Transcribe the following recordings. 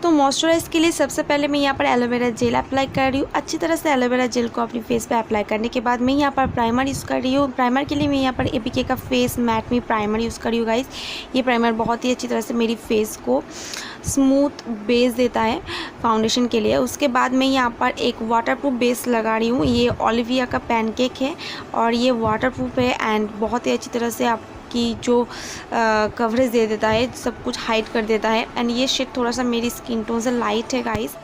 तो मॉइस्चराइज के लिए सबसे पहले मैं यहाँ पर एलोवेरा जेल अप्लाई कर रही हूँ। अच्छी तरह से एलोवेरा जेल को अपनी फेस पे अप्लाई करने के बाद मैं यहाँ पर प्राइमर यूज़ कर रही हूँ। प्राइमर के लिए मैं यहाँ पर एपीके का फेस मैट में प्राइमर यूज़ कर रही हूँ गाइस। ये प्राइमर बहुत ही अच्छी तरह से मेरी फेस को स्मूथ बेस देता है फाउंडेशन के लिए। उसके बाद मैं यहाँ पर एक वाटरप्रूफ बेस लगा रही हूँ। ये ओलिविया का पैनकेक है और ये वाटरप्रूफ है एंड बहुत ही अच्छी तरह से आपकी जो कवरेज दे देता है, सब कुछ हाइड कर देता है। एंड ये शेड थोड़ा सा मेरी स्किन टोन से लाइट है गाइस,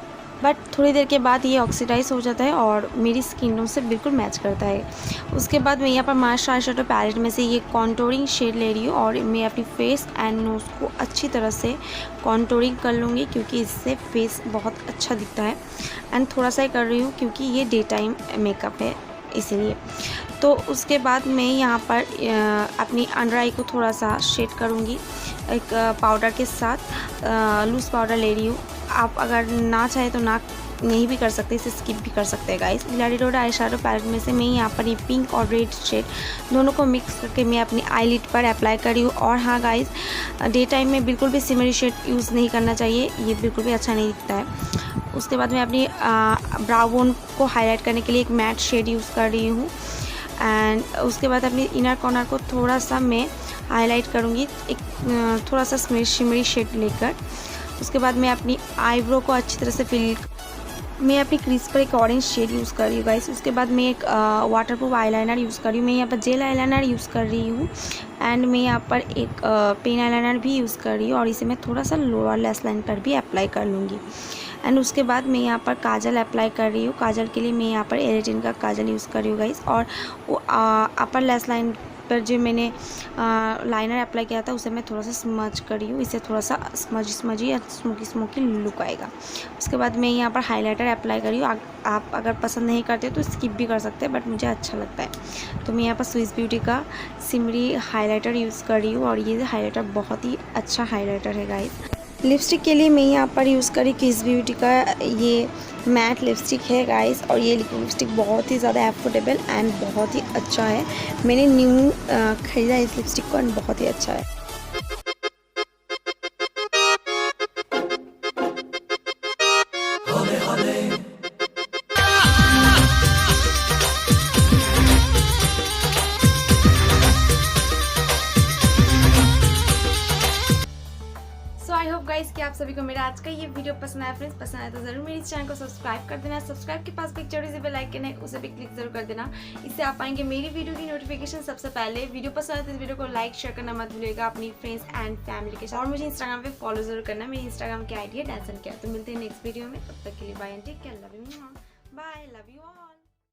बट थोड़ी देर के बाद ये ऑक्सीडाइज हो जाता है और मेरी स्किन टोन से बिल्कुल मैच करता है। उसके बाद मैं यहाँ पर मार्श आई शेडो पैलेट में से ये कॉन्टोरिंग शेड ले रही हूँ और मैं अपनी फेस एंड नोज़ को अच्छी तरह से कॉन्टोरिंग कर लूँगी क्योंकि इससे फेस बहुत अच्छा दिखता है। एंड थोड़ा सा ही कर रही हूँ क्योंकि ये डे टाइम मेकअप है इसीलिए। तो उसके बाद मैं यहाँ पर अपनी अंडर आई को थोड़ा सा शेड करूँगी एक पाउडर के साथ। लूज़ पाउडर ले रही हूँ। आप अगर ना चाहे तो ना नहीं भी कर सकते, इसे स्किप भी कर सकते हैं गाइस। लाडीडोडा आई शेडो पैलेट में से मैं यहाँ पर ये पिंक और रेड शेड दोनों को मिक्स करके मैं अपनी आई लिड पर अप्लाई कर रही हूँ। और हाँ गाइस, डे टाइम में बिल्कुल भी सिमरी शेड यूज़ नहीं करना चाहिए, ये बिल्कुल भी अच्छा नहीं दिखता है। उसके बाद मैं अपनी ब्राउ बोन को हाईलाइट करने के लिए एक मैट शेड यूज़ कर रही हूँ। एंड उसके बाद अपनी इनर कॉर्नर को थोड़ा सा मैं हाईलाइट करूँगी एक थोड़ा सा शिमरी शेड लेकर। उसके बाद मैं अपनी आईब्रो को अच्छी तरह से मैं अपनी क्रीज पर एक ऑरेंज शेड यूज़ कर रही हूँ गाइस। उसके बाद मैं एक वाटरप्रूफ आईलाइनर यूज़ कर रही हूँ। मैं यहाँ पर जेल आईलाइनर यूज़ कर रही हूँ एंड मैं यहाँ पर एक पेन आईलाइनर भी यूज़ कर रही हूँ और इसे मैं थोड़ा सा लोअर लेस लाइन पर भी अप्लाई कर लूँगी। एंड उसके बाद मैं यहाँ पर काजल अप्लाई कर रही हूँ। काजल के लिए मैं यहाँ पर एरेटिन का काजल यूज़ कर रही हूँ गाइस। और वो अपर लेस लाइन पर जो मैंने लाइनर अप्लाई किया था उसे मैं थोड़ा सा स्मज कर रही हूँ। इससे थोड़ा सा स्मजी या स्मोकी लुक आएगा। उसके बाद मैं यहाँ पर हाइलाइटर अप्लाई कर रही हूँ। आप अगर पसंद नहीं करते तो स्किप भी कर सकते हैं, बट मुझे अच्छा लगता है तो मैं यहाँ पर स्विस ब्यूटी का सिमरी हाइलाइटर यूज़ कर रही हूँ और ये हाइलाइटर बहुत ही अच्छा हाइलाइटर है गाइस। लिपस्टिक के लिए मैं यहाँ पर यूज़ करी स्विस ब्यूटी का ये मैट लिपस्टिक है गाइस। और ये लिपस्टिक बहुत ही ज़्यादा एफोर्डेबल एंड बहुत ही अच्छा है। मैंने न्यू खरीदा इस लिपस्टिक को एंड बहुत ही अच्छा है। आई होप गाइस कि आप सभी को मेरा आज का ये वीडियो पसंद आया। फ्रेंड्स पसंद आया तो जरूर मेरे इस चैनल को सब्सक्राइब कर देना। सब्सक्राइब के पास भी एक छोटी सी बेल आइकन है, उसे भी क्लिक जरूर कर देना। इससे आप पाएंगे मेरी वीडियो की नोटिफिकेशन सबसे पहले। वीडियो पसंद आए तो इस वीडियो को लाइक शेयर करना मत भूलिएगा अपनी फ्रेंड्स एंड फैमिली के साथ। और मुझे इंस्टाग्राम पे फॉलो जरूर करना। मेरी इंस्टाग्राम की आईडी है डांसन किया। तो मिलते हैं नेक्स्ट वीडियो में, तब तक के लिए bye and take care. Love you, bye, love you all.